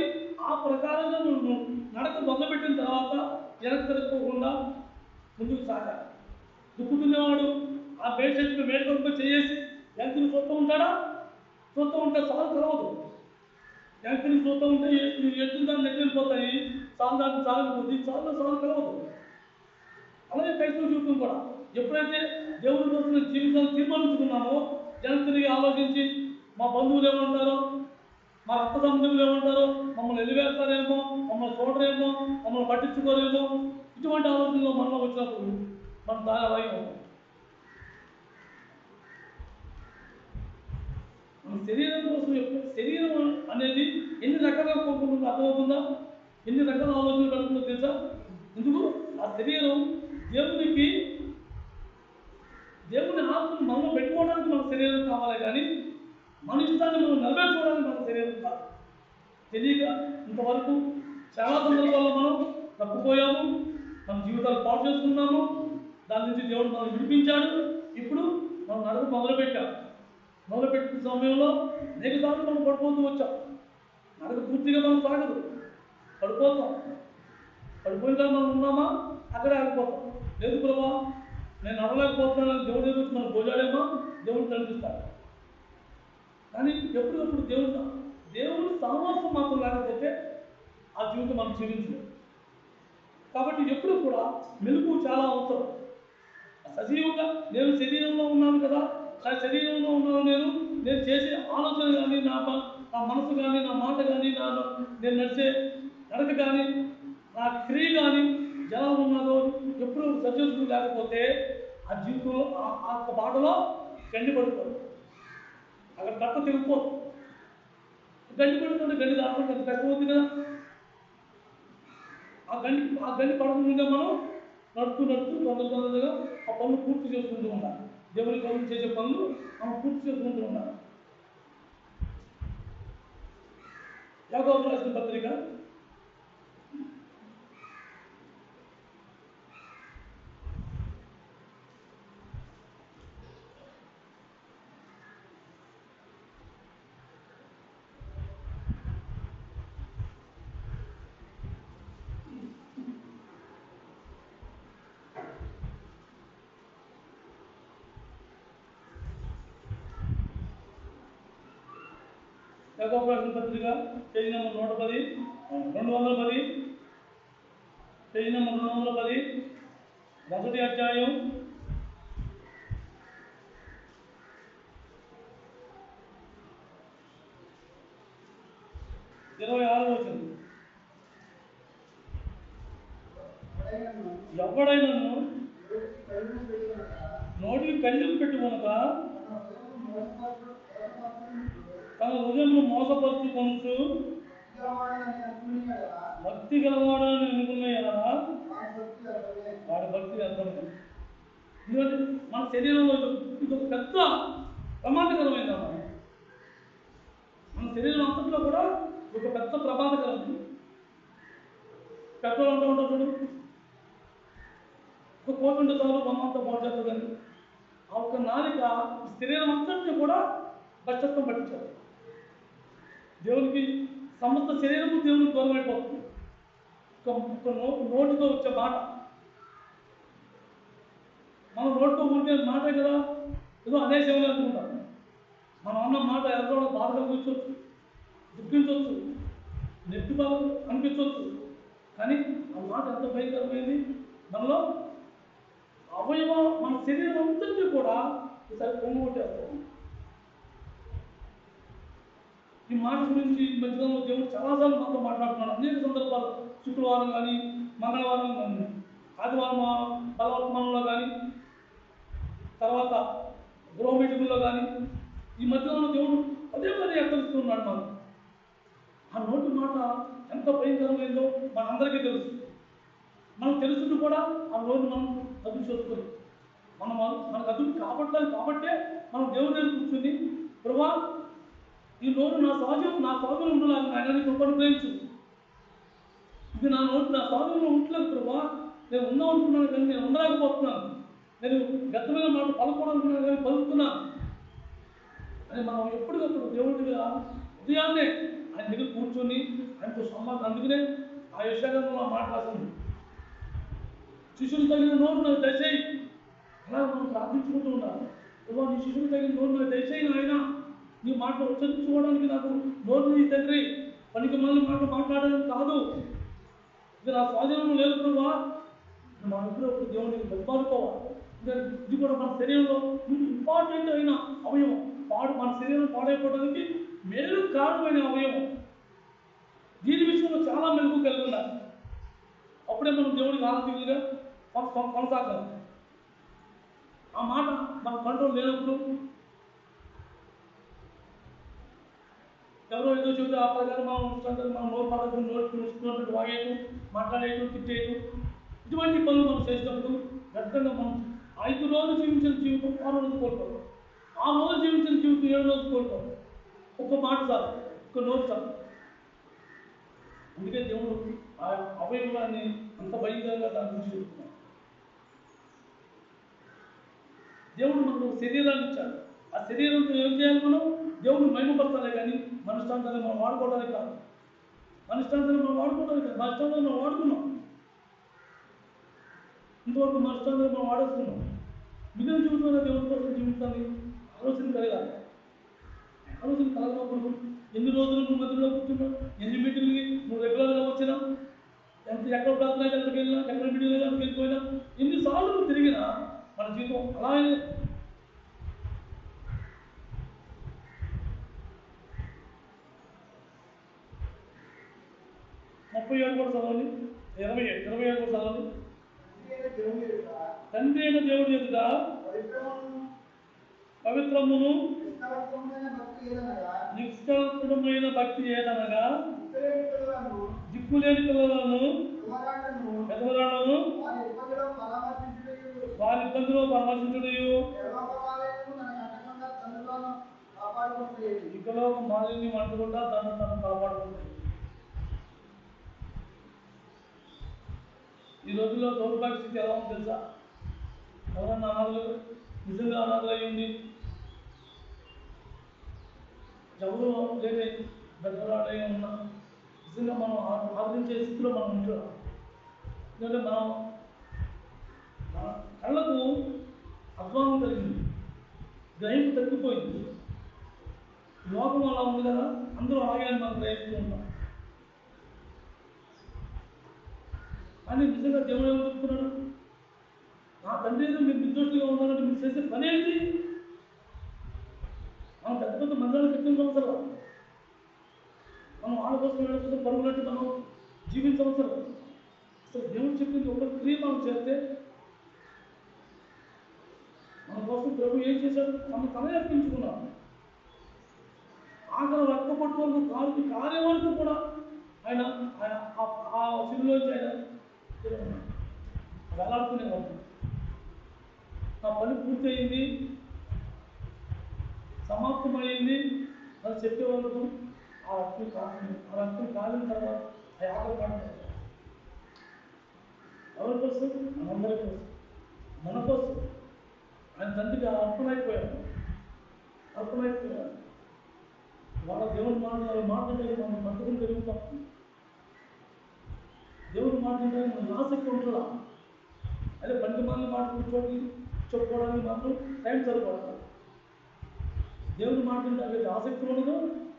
A: ఆ ప్రకారంగా నువ్వు నడక మొదలుపెట్టిన తర్వాత వెనక్కి తిరగకుండా ముందుకు సాగాలి. దుక్కుతున్నవాడు ఆ మేడ చెట్టు మేడ కొరకు చేసి ఎంతని చూస్తూ ఉంటాడా? చూస్తూ ఉంటే చాలు కలవదు. ఎంతని చూస్తూ ఉంటే ఎట్లు దాన్ని నెట్టిపోతాయి. దాన్ని సాగకపోతే చాలు కలవదు. అలాగే క్రైస్తవ జీవితం కూడా ఎప్పుడైతే దేవుని కోసం జీవితాన్ని తీర్మానించుకున్నామో జనంతిరిగి ఆలోచించి మా బంధువులు ఏమంటారో, మా రక్త సంబంధులు ఏమంటారో, మమ్మల్ని ఎలివేస్తారేమో, మమ్మల్ని చూడరేమో, మమ్మల్ని పట్టించుకోరేమో, ఇటువంటి ఆలోచనలో మనలో వచ్చినప్పుడు మనం దాని అలాగే ఉంటాం. మన శరీరం కోసం శరీరం అనేది ఎన్ని రకాలుగా కోరుకుంటుందో అర్థమవుతుందా? ఎన్ని రకాల ఆలోచనలు కలుగుతుందో తెలుసా? ఎందుకు? ఆ శరీరం దేవుని ఆత్మను మనలో పెట్టుకోవడానికి మన శరీరం కావాలి, కానీ మన ఇష్టాన్ని మనం నెరవేర్చుకోవడానికి మన శరీరం కాదు. తెలియక ఇంతవరకు చాలా సందర్భాల్లో మనం తప్పిపోయాము, మన జీవితాలు పాడు చేసుకున్నాము. దాని నుంచి దేవుడు మనం విడిపించాడు. ఇప్పుడు మనం నడక మొదలుపెట్టిన సమయంలో అనేక సార్లు మనం పడిపోతూ వచ్చాం. నడక పూర్తిగా మనం సాగదు, పడిపోతాం. పడిపోయినా మనం ఉన్నామా? అక్కడే ఆగిపోతాం. లేదు ప్రభా, నేను నడవలేకపోతున్నాను, దేవుడి దగ్గర వచ్చి మనం పోజాడేమో, దేవుడు కనిపిస్తాడు. కానీ ఎప్పుడప్పుడు దేవుని సహవాసం మాత్రం లేకపోతే ఆ జీవితం మనం జీవించలేదు. కాబట్టి ఎప్పుడు కూడా మెలుగు చాలా అవసరం. సజీవంగా నేను శరీరంలో ఉన్నాను కదా, నా శరీరంలో ఉన్నాను, నేను చేసే ఆలోచన కానీ, నా మనసు కానీ, నా మాట కానీ, నేను నడిచే నడక కానీ, నా క్రియ కానీ ఎలా ఉన్నదో ఎప్పుడు సజీవం లేకపోతే ఆ జీవితంలో ఆ బాటలో గండి పడిపోదు. అక్కడ కట్ట తెగిపోదు. గండి పడుతుంటే గండి దాటుకుంటే అంత కష్టమవుతుంది కదా. ఆ గండి పడకుండా మనం నడుస్తూ తొందరగా ఆ పనులు పూర్తి చేసుకుంటూ ఉండాలి. దేవుని కోసం చేసే పనులు మనం పూర్తి చేసుకుంటూ ఉండాలి. యాకోబు రాసిన పత్రిక 110 పేజీ నెంబర్ 110, 210, పేజీ నెంబర్ 210, మొదటి అధ్యాయం 26వ వచనం. ఎవడైనాను నోటికి కళ్ళెం పెట్టుకొనక తన హృదయంలో మోసపరుచుకొనుచు భక్తి గలవాడని అనుకున్నాయా వాడి భక్తి అర్థమైంది. ఎందుకంటే మన శరీరంలో ఇది ఒక పెద్ద ప్రమాదకరమైందన్నమాట. మన శరీరం అంతట్లో కూడా ఒక పెద్ద ప్రమాదకరం. పెట్రోల్ అంటూ ఉంటుంది, ఒక కోటి చాలు బొమ్మంతా బాగుంటుందని ఆ ఒక్క నాలిక శరీరం అంతటిని కూడా భ్రష్టత్వం పట్టించారు. దేవునికి సమస్త శరీరము దేవునికి దూరం అయిపోతుంది. ఒక నోటితో వచ్చే మాట, మనం నోటితో ఉంటే మాటే కదా ఏదో అనేసేమని అనుకుంటాం. మనం అన్న మాట ఎవరో బాధ కలిగించవచ్చు, దుఃఖించవచ్చు, నెప్పి బాధ అనిపించవచ్చు. కానీ ఆ మాట ఎంత భయంకరమైంది. మనలో అవయవం, మన శరీరం అంతటినీ కూడా ఈసారి పొంగొట్టేస్తాం. ఈ మాట గురించి మధ్యలో దేవుడు చాలాసార్లు మనతో మాట్లాడుతున్నాడు. అనేక సందర్భాలు, శుక్రవారం కానీ, మంగళవారం కానీ, ఆదివారం బలవర్తమానంలో కానీ, తర్వాత గృహ మీటింగుల్లో కానీ ఈ మధ్యలో దేవుడు పదే పదే హెచ్చరిస్తున్నాడు మనం. ఆ నోటి మాట ఎంత భయంకరమైందో మనందరికీ తెలుసు. మనకు తెలుసుంది కూడా ఆ నోరు మనం అదుపు చేసుకోవాలి. మనకు అదుపు కాబట్టే మనం దేవుని దగ్గర కూర్చుని, ప్రభా ఈ నోరు నా సహజంలో ఉండలాగా ఆయన నీ కృపను గ్రహించు. ఇది నా సహజంలో ఉండలేదు ప్రభా, నేను ఉందాం అనుకున్నాను కానీ నేను ఉండలేకపోతున్నాను, నేను వ్యర్థమైన మాట పలకూడదు అనుకున్నాను కానీ పలుకుతున్నాను అని మనం ఎప్పటికప్పుడు దేవుడిగా ఉదయాన్నే ఆయన దగ్గర కూర్చొని ఆయనతో సంబంధం. అందుకనే ఆ యెషయాలో మాట రాసింది, శిశువులు తగిన నోరు నాకు దయచేయి. అలా మనం ప్రార్థించుకుంటూ ఉండాలి. ప్రభా నీ శిశువులు తగిన నోరు నాకు దయచేయి నాయన, నీ మాటలు ఉచ్చరించుకోవడానికి నాకు నోరు నీ తండ్రి, పనికి మళ్ళీ మాట మాట్లాడడం కాదు, ఇది నా స్వాధీనంలో లేదు ప్రభా. మనం ఎప్పుడప్పుడు దేవునికి బతిపాడుకోవాలి. ఇది కూడా మన శరీరంలో ఇంపార్టెంట్ అయిన అవయవం. మన శరీరం పాడైపోవడానికి మేలు కారణమైన అవయవం. దీని విషయంలో చాలా మెలుగు కలిగి ఉండాలి. అప్పుడే మనం దేవుడికి ఆరాధకులుగా కొనసాగాలి. ఆ మాట మన కంట్రోల్ లేనప్పుడు ఎవరో ఏదో చెబితే ఆ ప్రకారం మనం నోరు పడకుండా నోటుకున్నట్టు వాగేయటం, మాట్లాడేయటం, తిట్టేయటం, ఇటువంటి పనులు మనం చేసినప్పుడు వ్యర్థంగా మనం 5 రోజులు జీవించిన జీవితం 6 రోజులు కోల్పోతాం. 6 రోజులు జీవించిన జీవితం 7 రోజులు కోల్పోతాం. ఒక్క మాట చాలు, ఒక్క నోరు చాలు. అందుకే దేవుడు ఆ అవయవాన్ని అంత భయంకరంగా దాని గురించి చెప్తున్నాడు. దేవుడు మనకు శరీరాన్ని ఇచ్చాడు. ఆ శరీరంతో ఏం చేయాలి? మనం దేవుడిని మహిమపరచాలి కానీ మన ఇష్టాంతాన్ని మనం వాడుకోవడానికి కాదు. మన ఇష్టాంతాన్ని మనం వాడుకున్నాం. ఇంతవరకు మన ఇష్టాంతాన్ని మనం వాడేస్తున్నాం. మిగిలిన జీవితంలో దేవుడి కోసం జీవితాన్ని ఆలోచన కలగనప్పుడు ఎన్ని రోజులు నువ్వు మధ్యలో కూర్చున్నావు, ఎన్ని మీటింగ్లకి నువ్వు రెగ్యులర్గా వచ్చినా, ఎక్కడ ప్రార్థన ఎక్కడికి వెళ్ళినా, ఎక్కడ మీటింగ్ ఎక్కడికి వెళ్ళిపోయినా, ఎన్నిసార్లు నువ్వు తిరిగినా మన జీవితం అలాగే. ముప్పై 27 కూడా చదవండి, 27 కూడా చదవండి. తండ్రి అయిన దేవుడి ఎదుట పవిత్రమును నిష్కల్పమైన భక్తి ఏదనగా దిక్కులేని పిల్లలను పెదవులను వారి ఇబ్బందిలో పరామర్శించుడు, ఇకలోక మాలిన్యం అంటకుండా తను కాపాడుకుంటుంది. ఈ రోజుల్లో దౌర్భాగ్య స్థితి ఎలా ఉంది తెలుసా? ఎవరన్నా అనాథలు, నిజంగా అనాథలు అయ్యింది, ఎవరు లేని బెదరాడై ఉన్నా నిజంగా మనం ఆదరించే స్థితిలో మనం ఉంటున్నాం. ఎందుకంటే మన కళ్ళకు అధ్వానం కలిగింది, గ్రహింపు తగ్గిపోయింది. లోకం అలా ఉంది కదా, అందరూ అలాగే మనం గ్రహిస్తూ ఉంటాం. కానీ నిజంగా దేవుడు ఏమో చెప్తున్నాడు, నా తండ్రి ఏదో మీరు నిర్దోషులుగా ఉన్నారంటే మీరు చేసే పని ఏంటి? మనం పెద్ద పెద్ద మందిరాలు కట్టిన అవసరం, మనం వాళ్ళ కోసం వీళ్ళ కోసం పరుగులట్టి మనం జీవించవసరం. అసలు దేవుడు చెప్పింది ఒక క్రియ మనం చేస్తే మన కోసం ప్రభు ఏం చేశాడు? మనం తనే అర్పించుకున్నాం. ఆఖరి రక్త పట్టు వరకు కార్యం వరకు కూడా ఆయన ఆ శిలువలోంచి ఆయన వేలాడుకునేవాడు. నా పని పూర్తి అయింది, సమాప్తమైంది అని చెప్పేవాళ్ళు. ఆ రక్తం కాలిన తర్వాత ఆ ఆకలి పడతారు. ఎవరి కోసం? మనందరి కోసం, మన కోసం. ఆయన తండ్రికి అర్పణైపోయాడు. వాళ్ళ దేవుని మాట్లాడే మనం పట్టుకుని పెరుగుతాం. దేవుని మాట్లాడే మన ఆసక్తి ఉంటుందా? అదే పనికి మళ్ళీ మాట కూర్చోటి చెప్పుకోవడానికి మాత్రం టైం సరిపడదు. దేవుని మాట్లాడటానికి ఆసక్తి ఉండదు,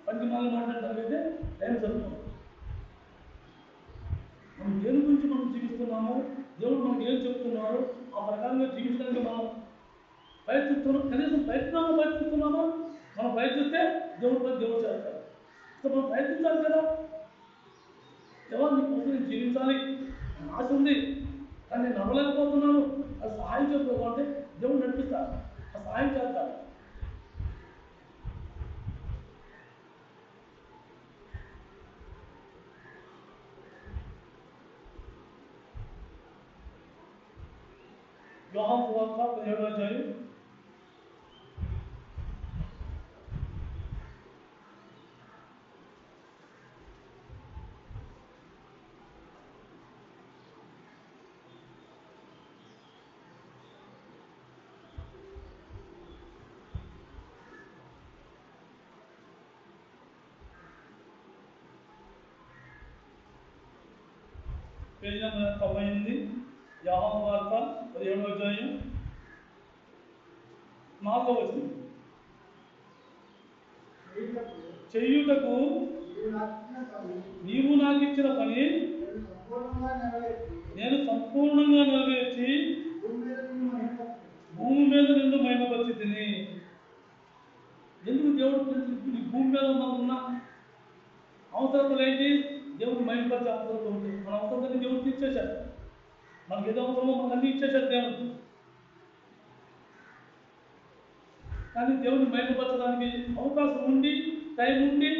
A: పనికి మళ్ళీ మాట్లాడటానికి టైం సరిపోదు. మనం దేని గురించి మనం జీవిస్తున్నామో, దేవుడు మనకి ఏం చెప్తున్నారో ఆ ప్రకారంగా జీవించడానికి మనం ప్రయత్నిస్తున్నాం. కనీసం ప్రయత్నిస్తున్నామో, మనం ప్రయత్నిస్తే దేవుడు చేస్తాడు. సో మనం ప్రయత్నించాలి కదా. ఎవరు నీ కోసం నేను జీవించాలి ఆశ ఉంది కానీ నేను నమ్మలేకపోతున్నాను, అది సహాయం చేసుకోవాలంటే దేవుడు నడిపిస్తాడు, ఆ సహాయం చేస్తాడు. యోహాను సువార్త 17వ అధ్యాయం పేజీ నెంబర్ 98, యోహాను సువార్త 17వ అధ్యాయం 4వ వచనం. చేయుటకు నీవు నాకు ఇచ్చిన పని నేను సంపూర్ణంగా నెరవేర్చి భూమి మీద నిన్ను మహిమపరిచితిని. ఎందుకు దేవుడు ఈ భూమి మీద మనకున్న అవసరతలు ఏంటి? దేవుడు మహిమపరిచే అవసరత ఉంది. మన అవసరతని దేవుడు తీర్చేశాడు. మనకి ఏదో అవసరమో మనకు అన్ని ఇచ్చేశాడు దేవుడు. కానీ దేవుడిని మహిమపరచడానికి అవకాశం ఉండి, టైం ఉండి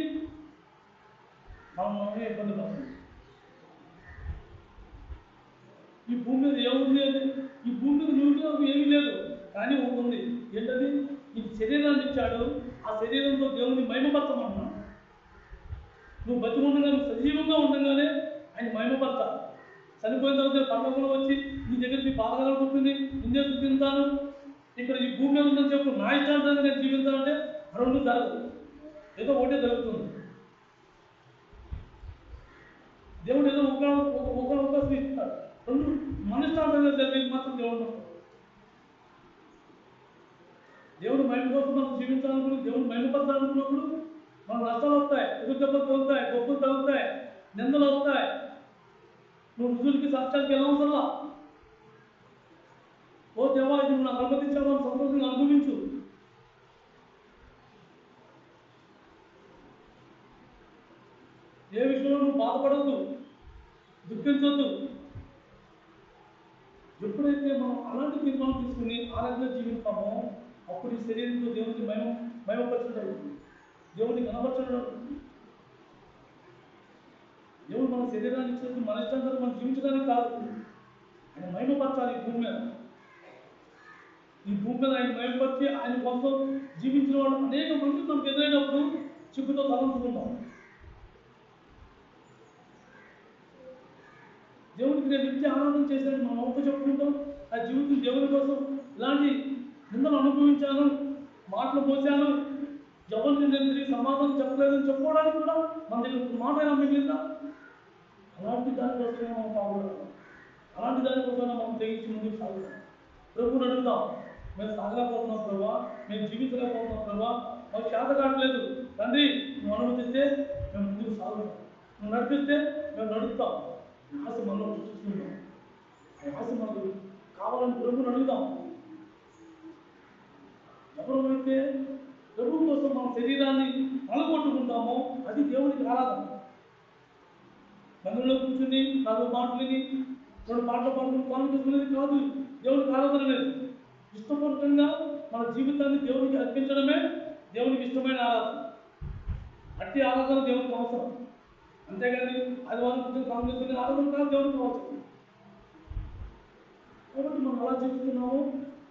A: మనమే ఇబ్బంది పడుతుంది. ఈ భూమి మీద ఏముంది అంటే, ఈ భూమి మీద నువ్వు ఏమీ లేదు, కానీ ఉంటుంది. ఏంటది? ఈ శరీరాన్ని ఇచ్చాడు. ఆ శరీరంతో దేవుడిని మహిమపరచమన్నా. నువ్వు బతికుండగా, నువ్వు సజీవంగా ఉండగానే ఆయన మహిమపరచాలి. చనిపోయిన తర్వాత పర్లోకంలో వచ్చి నీ దగ్గర నీ బాధగా ఉంటుంది, నిన్నే చూపించాను, ఇక్కడ ఈ భూమి మీద ఉందని చెప్పు, నా ఇష్టాంతాన్ని నేను జీవించాలంటే రెండు జరగదు. ఏదో ఒకటే జరుగుతుంది. దేవుడు ఏదో ఒక అవకాశం ఇస్తాడు. రెండు మన ఇష్టాంతంగా జరిగేది మాత్రం దేవుడు మహిమ కోసం మనం జీవించాలనుకుని, దేవుడు మహిమపరచాలనుకున్నప్పుడు మనకు నష్టాలు వస్తాయి, ఎదురు దెబ్బలు తగులుతాయి, గొప్పలు తగులుతాయి, నిందలు వస్తాయి. నువ్వు రుజువులకి సాక్ష్యానికి ఎలా ఉండాలా? ఓ దేవా, ఇది నువ్వు నాకు అనుమతించావు, సంతోషంగా అనుభవించు. ఏ విషయంలో నువ్వు బాధపడద్దు, దుఃఖించొద్దు. ఎప్పుడైతే మనం అలాంటి తీర్మానం తీసుకుని ఆరోగ్యంగా జీవిస్తామో అప్పుడు ఈ శరీరంతో దేవుడిని మహిమపరచడం, దేవుడిని కనపరచడం. దేవుడు మన శరీరాన్ని ఇచ్చినప్పుడు మన ఇష్టాంతరం మనం జీవించడానికి కాదు, ఆయన మహిమపరచాలి. ఈ భూమి మీద ఆయన మహిమపరిచి ఆయన కోసం జీవించిన వాళ్ళు అనేక మంది మనకు ఎదురైనప్పుడు చిక్కుతో తలంచుకుంటాం. దేవుడికి నేను నిత్య ఆనందం చేశాను మనం ఒక్క చెప్పుకుంటాం. ఆ జీవితం దేవుని కోసం ఇలాంటి నిందలు అనుభవించాను, మాటలు పోసాను, ఎవరిని నేను తిరిగి సమాధానం చెప్పలేదని చెప్పుకోవడానికి కూడా మన దగ్గర మాట అయినా మిగిలిందా? అలాంటి దానికోసమే మనం పాల్గొనాలి. అలాంటి దానికోసమే మనం తెగించి ముందుకు సాగుతాం. ప్రభువుని అడుగుతాం, మేము సాగలేకపోతున్నాం ప్రభా, మేము జీవించలేకపోతున్నాం ప్రభా, మాకు చేత కావట్లేదు తండ్రి, నువ్వు అనుమతిస్తే మేము ముందుకు సాగుతాం, నువ్వు నడిపిస్తే మేము నడుపుతాం. ఆశ మనలో చూస్తున్నాం. ఆశ మనకు కావాలని ప్రభువుని అడుగుతాం. ఎవరైతే ప్రభువు కోసం మన శరీరాన్ని నలగొట్టుకుంటామో అది దేవునికి ఆరాధన. మందిరంలో కూర్చుని నాలుగు మాటలు విని రెండు పాటలు పాడుకుని పనులు చేసుకునేది కాదు దేవునికి ఆరాధన. లేదు, ఇష్టపూర్వకంగా మన జీవితాన్ని దేవునికి అర్పించడమే దేవునికి ఇష్టమైన ఆరాధన. అట్టి ఆరాధన దేవునికి అవసరం. అంతేగాని ఆదివారం కూర్చొని పనులు చేసుకునే ఆరాధన కాదు దేవునికి అవసరం. కాబట్టి మనం ఎలా జీవిస్తున్నామో,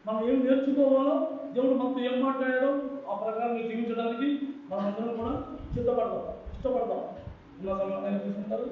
A: మనం ఏం నేర్చుకోవాలో, దేవుడు మనతో ఏం మాట్లాడాడో ఆ ప్రకారం జీవించడానికి మనం అందరం కూడా ఇష్టపడదాం. ఉన్న సమయం ఆయన చూసుకుంటారు.